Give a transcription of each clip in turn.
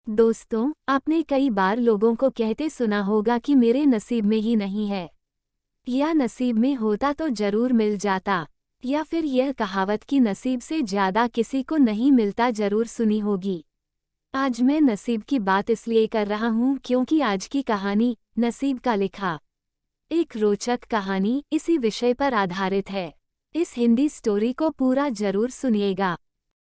दोस्तों, आपने कई बार लोगों को कहते सुना होगा कि मेरे नसीब में ही नहीं है, या नसीब में होता तो जरूर मिल जाता, या फिर यह कहावत कि नसीब से ज्यादा किसी को नहीं मिलता जरूर सुनी होगी। आज मैं नसीब की बात इसलिए कर रहा हूँ क्योंकि आज की कहानी नसीब का लिखा एक रोचक कहानी इसी विषय पर आधारित है। इस हिंदी स्टोरी को पूरा जरूर सुनिएगा।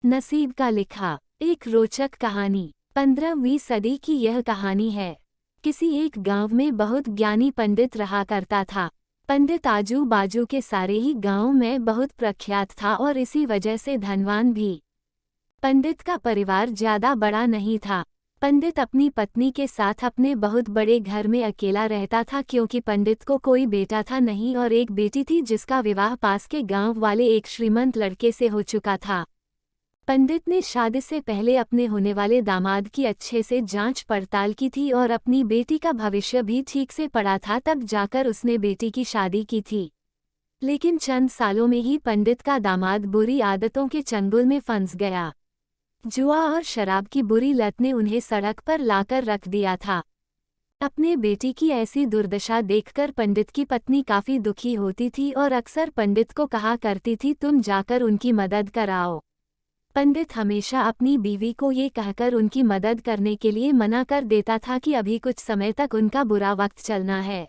नसीब का लिखा एक रोचक कहानी। 15वीं सदी की यह कहानी है। किसी एक गांव में बहुत ज्ञानी पंडित रहा करता था। पंडित आजू बाजू के सारे ही गांव में बहुत प्रख्यात था और इसी वजह से धनवान भी। पंडित का परिवार ज्यादा बड़ा नहीं था। पंडित अपनी पत्नी के साथ अपने बहुत बड़े घर में अकेला रहता था क्योंकि पंडित को कोई बेटा था नहीं और एक बेटी थी जिसका विवाह पास के गांव वाले एक श्रीमंत लड़के से हो चुका था। पंडित ने शादी से पहले अपने होने वाले दामाद की अच्छे से जांच पड़ताल की थी और अपनी बेटी का भविष्य भी ठीक से पढ़ा था, तब जाकर उसने बेटी की शादी की थी। लेकिन चंद सालों में ही पंडित का दामाद बुरी आदतों के चंगुल में फंस गया। जुआ और शराब की बुरी लत ने उन्हें सड़क पर लाकर रख दिया था। अपने बेटी की ऐसी दुर्दशा देखकर पंडित की पत्नी काफी दुखी होती थी और अक्सर पंडित को कहा करती थी, तुम जाकर उनकी मदद कराओ। पंडित हमेशा अपनी बीवी को ये कहकर उनकी मदद करने के लिए मना कर देता था कि अभी कुछ समय तक उनका बुरा वक्त चलना है।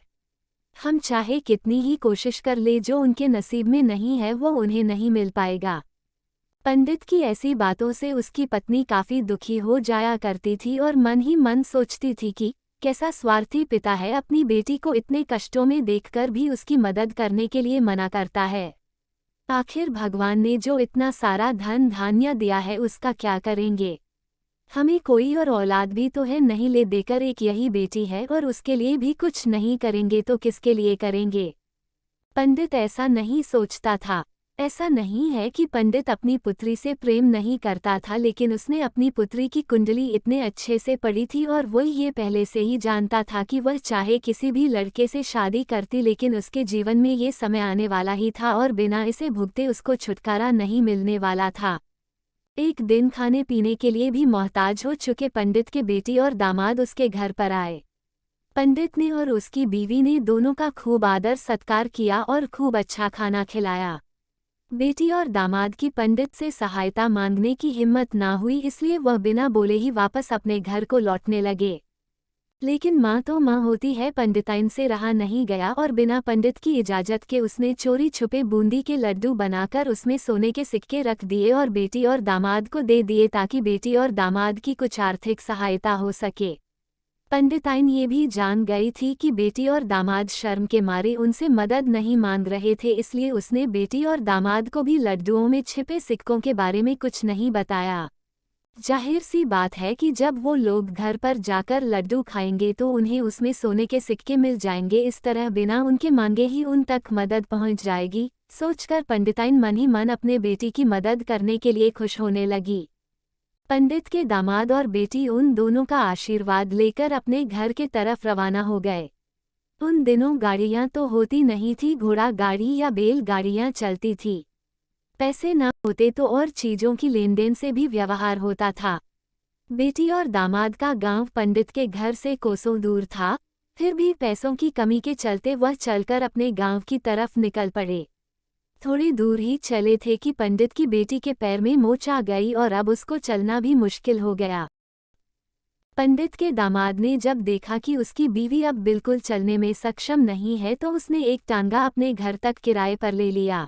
हम चाहे कितनी ही कोशिश कर ले, जो उनके नसीब में नहीं है वो उन्हें नहीं मिल पाएगा। पंडित की ऐसी बातों से उसकी पत्नी काफी दुखी हो जाया करती थी और मन ही मन सोचती थी कि कैसा स्वार्थी पिता है, अपनी बेटी को इतने कष्टों में देखकर भी उसकी मदद करने के लिए मना करता है। आखिर भगवान ने जो इतना सारा धन धान्य दिया है उसका क्या करेंगे। हमें कोई और औलाद भी तो है नहीं, ले देकर एक यही बेटी है और उसके लिए भी कुछ नहीं करेंगे तो किसके लिए करेंगे। पंडित ऐसा नहीं सोचता था। ऐसा नहीं है कि पंडित अपनी पुत्री से प्रेम नहीं करता था, लेकिन उसने अपनी पुत्री की कुंडली इतने अच्छे से पढ़ी थी और वो ये पहले से ही जानता था कि वह चाहे किसी भी लड़के से शादी करती, लेकिन उसके जीवन में ये समय आने वाला ही था और बिना इसे भुगते उसको छुटकारा नहीं मिलने वाला था। एक दिन खाने पीने के लिए भी मोहताज हो चुके पंडित के बेटी और दामाद उसके घर पर आए। पंडित ने और उसकी बीवी ने दोनों का खूब आदर सत्कार किया और खूब अच्छा खाना खिलाया। बेटी और दामाद की पंडित से सहायता मांगने की हिम्मत ना हुई, इसलिए वह बिना बोले ही वापस अपने घर को लौटने लगे। लेकिन माँ तो माँ होती है, पंडिताइन से रहा नहीं गया और बिना पंडित की इजाजत के उसने चोरी छुपे बूंदी के लड्डू बनाकर उसमें सोने के सिक्के रख दिए और बेटी और दामाद को दे दिए ताकि बेटी और दामाद की कुछ आर्थिक सहायता हो सके। पंडिताइन ये भी जान गई थी कि बेटी और दामाद शर्म के मारे उनसे मदद नहीं मांग रहे थे, इसलिए उसने बेटी और दामाद को भी लड्डुओं में छिपे सिक्कों के बारे में कुछ नहीं बताया। जाहिर सी बात है कि जब वो लोग घर पर जाकर लड्डू खाएंगे तो उन्हें उसमें सोने के सिक्के मिल जाएंगे, इस तरह बिना उनके मांगे ही उन तक मदद पहुंच जाएगी। सोचकर पंडिताइन मन ही मन अपने बेटी की मदद करने के लिए खुश होने लगी। पंडित के दामाद और बेटी उन दोनों का आशीर्वाद लेकर अपने घर के तरफ रवाना हो गए। उन दिनों गाड़ियां तो होती नहीं थी, घोड़ा गाड़ी या बैल गाड़ियां चलती थी। पैसे न होते तो और चीजों की लेन देन से भी व्यवहार होता था। बेटी और दामाद का गांव पंडित के घर से कोसों दूर था, फिर भी पैसों की कमी के चलते वह चलकर अपने गांव की तरफ निकल पड़े। थोड़ी दूर ही चले थे कि पंडित की बेटी के पैर में मोच आ गई और अब उसको चलना भी मुश्किल हो गया। पंडित के दामाद ने जब देखा कि उसकी बीवी अब बिल्कुल चलने में सक्षम नहीं है तो उसने एक टांगा अपने घर तक किराए पर ले लिया।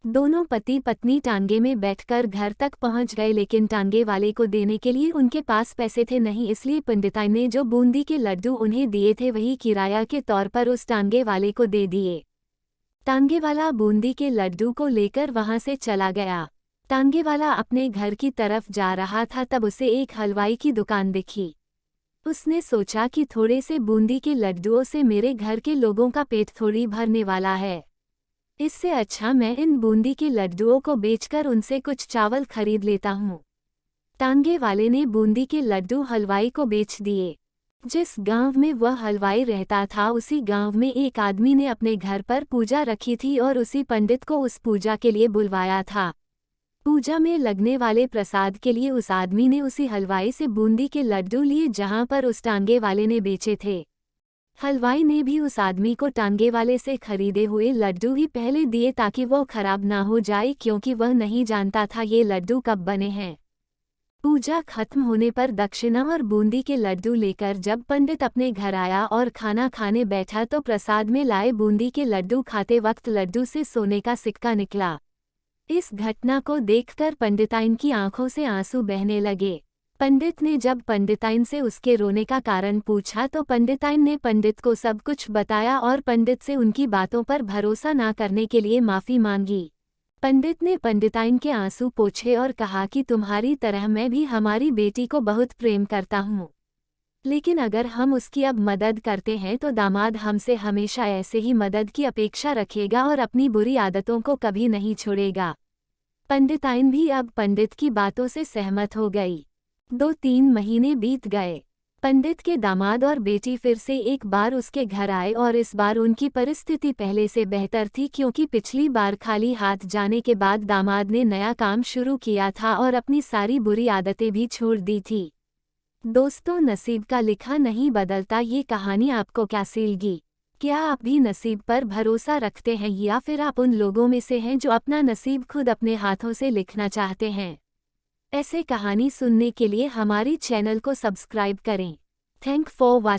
दोनों पति पत्नी टांगे में बैठकर घर तक पहुंच गए, लेकिन टांगे वाले को देने के लिए उनके पास पैसे थे नहीं, इसलिए पंडिताइन ने जो बूंदी के लड्डू उन्हें दिए थे वही किराया के तौर पर उस टांगे वाले को दे दिए। टांगे वाला बूंदी के लड्डू को लेकर वहां से चला गया। टांगे वाला अपने घर की तरफ जा रहा था, तब उसे एक हलवाई की दुकान दिखी। उसने सोचा कि थोड़े से बूंदी के लड्डुओं से मेरे घर के लोगों का पेट थोड़ी भरने वाला है, इससे अच्छा मैं इन बूंदी के लड्डुओं को बेचकर उनसे कुछ चावल खरीद लेता हूँ। टांगे वाले ने बूंदी के लड्डू हलवाई को बेच दिए। जिस गांव में वह हलवाई रहता था उसी गांव में एक आदमी ने अपने घर पर पूजा रखी थी और उसी पंडित को उस पूजा के लिए बुलवाया था। पूजा में लगने वाले प्रसाद के लिए उस आदमी ने उसी हलवाई से बूंदी के लड्डू लिए जहां पर उस टांगे वाले ने बेचे थे। हलवाई ने भी उस आदमी को टांगे वाले से खरीदे हुए लड्डू ही पहले दिए ताकि वो खराब ना हो जाए, क्योंकि वह नहीं जानता था ये लड्डू कब बने हैं। पूजा खत्म होने पर दक्षिणा और बूंदी के लड्डू लेकर जब पंडित अपने घर आया और खाना खाने बैठा तो प्रसाद में लाए बूंदी के लड्डू खाते वक्त लड्डू से सोने का सिक्का निकला। इस घटना को देखकर पंडिताइन की आंखों से आंसू बहने लगे। पंडित ने जब पंडिताइन से उसके रोने का कारण पूछा तो पंडिताइन ने पंडित को सब कुछ बताया और पंडित से उनकी बातों पर भरोसा ना करने के लिए माफ़ी मांगी। पंडित ने पंडिताइन के आंसू पोंछे और कहा कि तुम्हारी तरह मैं भी हमारी बेटी को बहुत प्रेम करता हूँ, लेकिन अगर हम उसकी अब मदद करते हैं तो दामाद हमसे हमेशा ऐसे ही मदद की अपेक्षा रखेगा और अपनी बुरी आदतों को कभी नहीं छोड़ेगा। पंडिताइन भी अब पंडित की बातों से सहमत हो गई। 2-3 महीने बीत गए। पंडित के दामाद और बेटी फिर से एक बार उसके घर आए और इस बार उनकी परिस्थिति पहले से बेहतर थी, क्योंकि पिछली बार खाली हाथ जाने के बाद दामाद ने नया काम शुरू किया था और अपनी सारी बुरी आदतें भी छोड़ दी थी। दोस्तों, नसीब का लिखा नहीं बदलता ये कहानी आपको कैसी लगी? क्या आप भी नसीब पर भरोसा रखते हैं या फिर आप उन लोगों में से हैं जो अपना नसीब खुद अपने हाथों से लिखना चाहते हैं? ऐसे कहानी सुनने के लिए हमारी चैनल को सब्सक्राइब करें। Thank for watching.